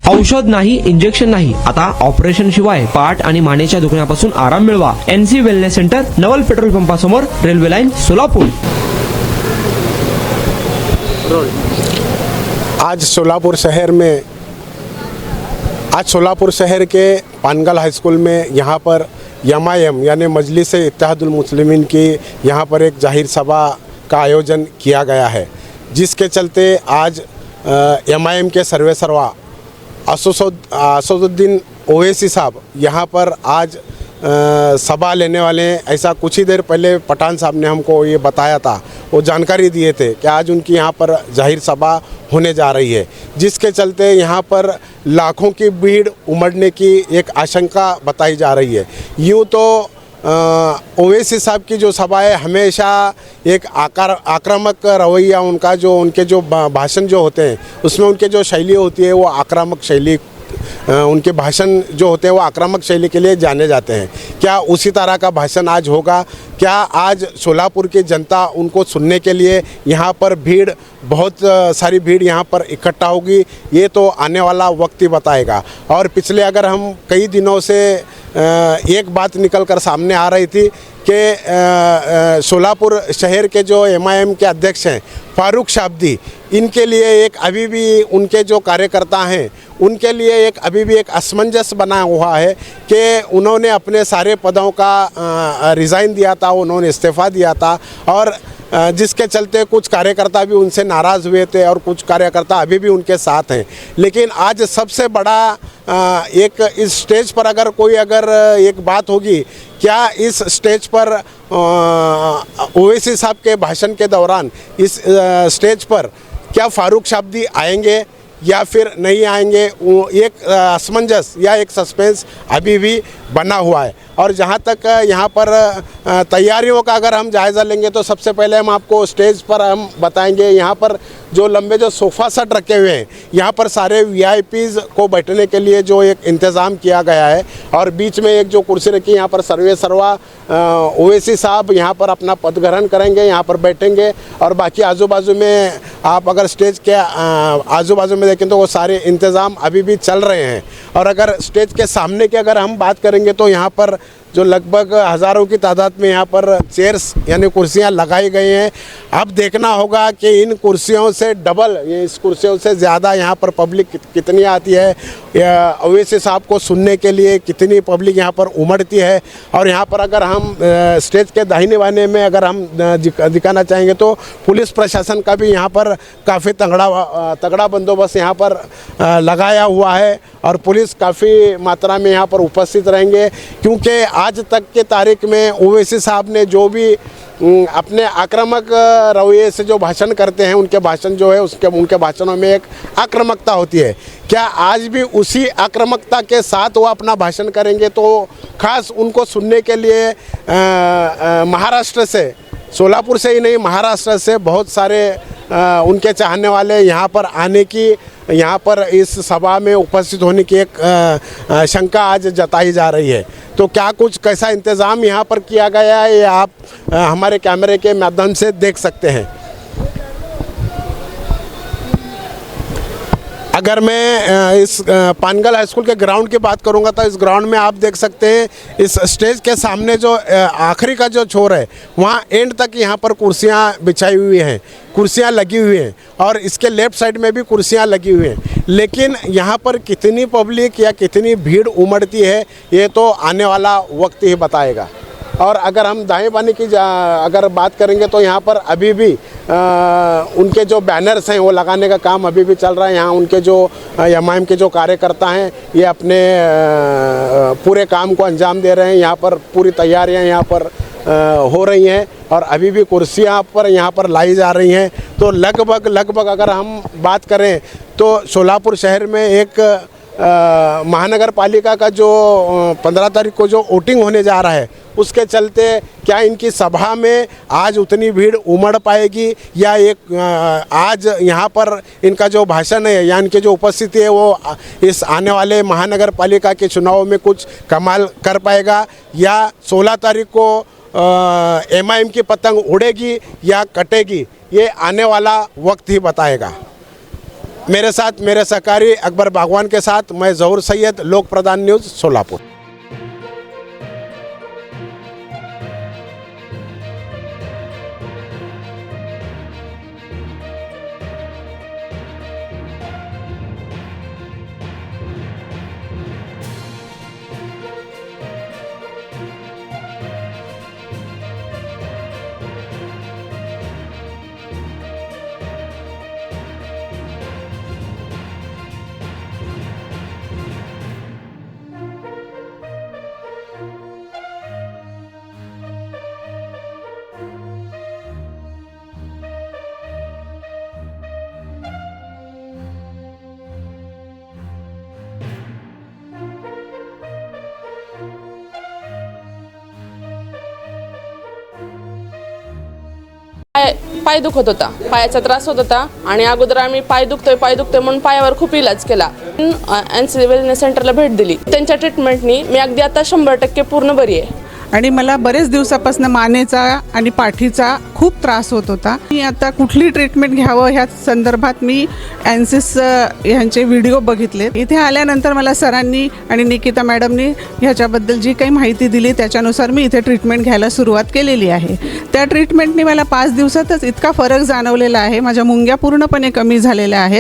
औषध नाही, इंजेक्शन नाही, आता ऑपरेशन शिवाय पाठ आणि मानेच्या दुखण्यापासून आराम मिळवा. NC wellness centre, Naval petrol पंपासमोर, रेल्वे लाईन, सोलापूर. आज सोलापुर शहर के पानगल हाई स्कूल में यहाँ पर MIM यानी मजलिस-ए-इत्तेहादुल मुस्लिमीन की यहाँ पर एक जाहिर सभा का आयोजन किया गया है, जिसके चलते आज MIM के सर्वेसर्वा असदुद्दीन ओवैसी साहब यहाँ पर आज सभा लेने वाले हैं. ऐसा कुछ ही देर पहले पठान साहब ने हमको ये बताया था, वो जानकारी दिए थे कि आज उनकी यहाँ पर जाहिर सभा होने जा रही है, जिसके चलते यहाँ पर लाखों की भीड़ उमड़ने की एक आशंका बताई जा रही है. यूँ तो ओवैसी साहब की जो सभा है हमेशा एक आक्रामक रवैया उनके जो भाषण जो होते हैं उसमें उनके जो शैली होती है वो आक्रामक शैली, उनके भाषण जो होते हैं वो आक्रामक शैली के लिए जाने जाते हैं. क्या उसी तरह का भाषण आज होगा? क्या आज सोलापुर की जनता उनको सुनने के लिए यहाँ पर बहुत सारी भीड़ यहाँ पर इकट्ठा होगी? ये तो आने वाला वक्त ही बताएगा. और पिछले अगर हम कई दिनों से एक बात निकल कर सामने आ रही थी कि सोलापुर शहर के जो MIM के अध्यक्ष हैं फारूक शाब्दी, इनके लिए एक अभी भी उनके जो कार्यकर्ता हैं उनके लिए एक अभी भी एक असमंजस बना हुआ है कि उन्होंने अपने सारे पदों का रिज़ाइन दिया था, उन्होंने इस्तीफ़ा दिया था, और जिसके चलते कुछ कार्यकर्ता भी उनसे नाराज़ हुए थे और कुछ कार्यकर्ता अभी भी उनके साथ हैं. लेकिन आज सबसे बड़ा एक इस स्टेज पर अगर एक बात होगी, क्या इस स्टेज पर ओवैसी साहब के भाषण के दौरान इस स्टेज पर क्या फारूक शाब्दी आएंगे या फिर नहीं आएंगे? वो एक असमंजस या एक सस्पेंस अभी भी बना हुआ है. और जहाँ तक यहाँ पर तैयारियों का अगर हम जायज़ा लेंगे तो सबसे पहले हम आपको स्टेज पर हम बताएंगे, यहाँ पर जो लंबे जो सोफ़ा सेट रखे हुए हैं, यहाँ पर सारे VIPs को बैठने के लिए जो एक इंतज़ाम किया गया है, और बीच में एक जो कुर्सी रखी, यहाँ पर सर्वेसर्वा ओवैसी साहब यहाँ पर अपना पद ग्रहण करेंगे, यहाँ पर बैठेंगे. और बाकी आजू बाजू में आप अगर स्टेज के आजू बाजू में देखें तो वो सारे इंतज़ाम अभी भी चल रहे हैं. और अगर स्टेज के सामने की अगर हम बात करेंगे तो यहाँ पर जो लगभग हज़ारों की तादाद में यहाँ पर चेयर्स यानी कुर्सियाँ लगाई गई हैं. अब देखना होगा कि इन कुर्सियों से डबल, इस कुर्सियों से ज़्यादा यहाँ पर पब्लिक कितनी आती है, ओवैसी साहब को सुनने के लिए कितनी पब्लिक यहाँ पर उमड़ती है. और यहाँ पर अगर हम स्टेज के दाहिने बाने में अगर हम दिखाना चाहेंगे तो पुलिस प्रशासन का भी यहाँ पर काफ़ी तगड़ा बंदोबस्त यहाँ पर लगाया हुआ है, और पुलिस काफ़ी मात्रा में यहाँ पर उपस्थित रहेंगे, क्योंकि आज तक के तारीख में ओवैसी साहब ने जो भी अपने आक्रामक रवैये से जो भाषण करते हैं, उनके भाषण जो है उनके भाषणों में एक आक्रामकता होती है. क्या आज भी उसी आक्रामकता के साथ वो अपना भाषण करेंगे? तो ख़ास उनको सुनने के लिए महाराष्ट्र से, सोलापुर से ही नहीं महाराष्ट्र से बहुत सारे उनके चाहने वाले यहाँ पर आने की, यहाँ पर इस सभा में उपस्थित होने की एक शंका आज जताई जा रही है. तो क्या कुछ कैसा इंतज़ाम यहाँ पर किया गया है, ये आप हमारे कैमरे के माध्यम से देख सकते हैं. अगर मैं इस पानगल हाई स्कूल के ग्राउंड की बात करूंगा तो इस ग्राउंड में आप देख सकते हैं इस स्टेज के सामने जो आखिरी का जो छोर है वहाँ एंड तक यहाँ पर कुर्सियाँ बिछाई हुई हैं, कुर्सियाँ लगी हुई हैं, और इसके लेफ़्ट साइड में भी कुर्सियाँ लगी हुई हैं. लेकिन यहाँ पर कितनी पब्लिक या कितनी भीड़ उमड़ती है ये तो आने वाला वक्त ही बताएगा. और अगर हम दाएं बाने की अगर बात करेंगे तो यहाँ पर अभी भी उनके जो बैनर्स हैं वो लगाने का काम अभी भी चल रहा है. यहाँ उनके जो MIM के जो कार्यकर्ता हैं ये अपने पूरे काम को अंजाम दे रहे हैं. यहाँ पर पूरी तैयारियाँ यहाँ पर हो रही हैं, और अभी भी कुर्सियाँ पर यहाँ पर लाई जा रही हैं. तो लगभग अगर हम बात करें तो सोलापुर शहर में एक महानगर पालिका का जो 15 तारीख को जो वोटिंग होने जा रहा है, उसके चलते क्या इनकी सभा में आज उतनी भीड़ उमड़ पाएगी, या एक आज यहाँ पर इनका जो भाषण है या इनकी जो उपस्थिति है वो इस आने वाले महानगर पालिका के चुनाव में कुछ कमाल कर पाएगा, या 16 तारीख को MIM की पतंग उड़ेगी या कटेगी, ये आने वाला वक्त ही बताएगा. मेरे साथ मेरे सहकारी अकबर बागवान के साथ मैं जहूर सैयद, लोक प्रधान न्यूज़, सोलापुर। पाय दुखत होता, पायाचा त्रास होत होता आणि अगोदर आम्ही पाय दुखतोय म्हणून पायावर खूप इलाज केला. एनसी वेलनेस सेंटरला भेट दिली. त्यांच्या ट्रीटमेंटनी मी अगदी आता 100% पूर्ण बरी आहे. आणि मला बरेच दिवसापासून मानेचा आणि पाठीचा खूप त्रास होत होता. मी आता कुठली ट्रीटमेंट घ्यावं ह्या संदर्भात मी एनसिस ह्यांचे व्हिडिओ बघितले. इथे आल्यानंतर मला सरांनी आणि निकिता मॅडमनी ह्याच्याबद्दल जी काही माहिती दिली त्याच्यानुसार मी इथे ट्रीटमेंट घ्यायला सुरुवात केलेली आहे. त्या ट्रीटमेंटनी मला 5 दिवसातच इतका फरक जाणवलेला आहे. माझ्या मुंग्या पूर्णपणे कमी झालेल्या आहेत.